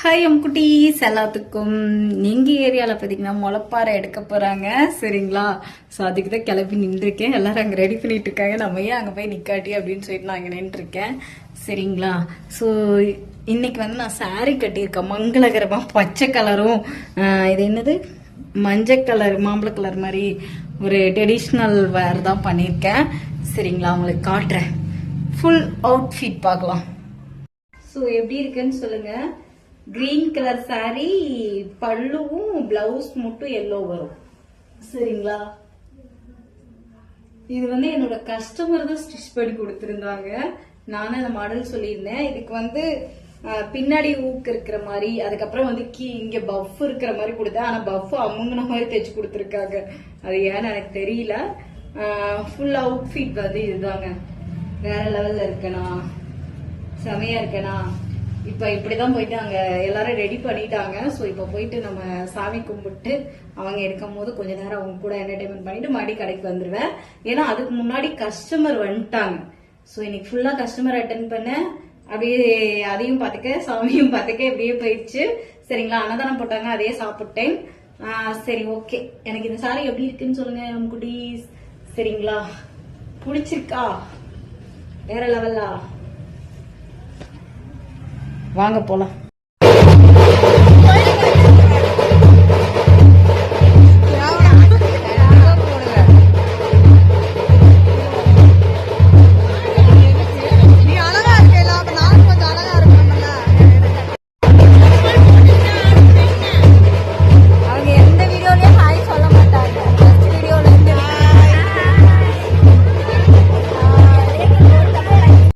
Hi குட்டீஸ் எல்லாத்துக்கும். எங்க ஏரியால பாத்தீங்கன்னா முளைப்பாறை எடுக்க போறாங்க. சரிங்களா? ஸோ அதுக்கு தான் கிளம்பி நின்றுருக்கேன். எல்லாரும் அங்கே ரெடி பண்ணிட்டு இருக்காங்க. நம்ம ஏன் அங்கே போய் நிக்காட்டி அப்படின்னு சொல்லிட்டு நான் அங்கே நின்றுருக்கேன். சரிங்களா? ஸோ இன்னைக்கு வந்து நான் சாரி கட்டியிருக்கேன். மங்களகரமா பச்சை கலரும் இது என்னது மஞ்சள் கலர் மாம்பழ கலர் மாதிரி ஒரு ட்ரெடிஷ்னல் வேர் தான் பண்ணியிருக்கேன். சரிங்களா? உங்களுக்கு காட்டுறேன். ஃபுல் அவுட்ஃபிட் பார்க்கலாம். ஸோ எப்படி இருக்குன்னு சொல்லுங்க. கிரீன் கலர் சாரி, பல்லுவும் பிளவுஸ் மட்டும் எல்லோ வரும். சரிங்களா? இது வந்து என்னோட கஸ்டமர் தான் ஸ்டிச் பண்ணி கொடுத்திருந்தாங்க. நானும் அந்த மாடல் சொல்லியிருந்தேன். இதுக்கு வந்து பின்னாடி ஊக்கு இருக்கிற மாதிரி, அதுக்கப்புறம் வந்து இங்க பஃப் இருக்கிற மாதிரி கொடுத்தேன். ஆனா பஃப் அமுங்கின மாதிரி தைச்சு கொடுத்துருக்காங்க. அது ஏன்னு எனக்கு தெரியல. ஃபுல் அவுட்ஃபிட் வந்து இதுதாங்க. வேற லெவல்ல இருக்கனா, செமையா இருக்கனா. இப்ப இப்படிதான் போயிட்டு அங்க எல்லாரும் ரெடி பண்ணிட்டாங்க. சோ இப்ப போயிட்டு நம்ம சாமி கும்பிட்டு அவங்க எடுக்கும் போது கொஞ்ச நேரம் அவங்க கூட என்டர்டைன்மெண்ட் பண்ணிட்டு மறுபடியும் கடைக்கு வந்துருவேன். ஏன்னா அதுக்கு முன்னாடி கஸ்டமர் வந்துட்டாங்க. சோ இன்னைக்கு ஃபுல்லா கஸ்டமர் அட்டென்ட் பண்ண, அப்படியே அதையும் பாத்துக்க சாமியும் பாத்துக்க இப்படியே போயிடுச்சு. சரிங்களா? அன்னதானம் போட்டாங்க, அதையே சாப்பிட்டேன். சரி, ஓகே. எனக்கு இந்த சாரி எப்படி இருக்குன்னு சொல்லுங்க நம்ம குட்டீஸ். சரிங்களா? பிடிச்சிருக்கா? வேற லெவலா? வாங்க போலாம்.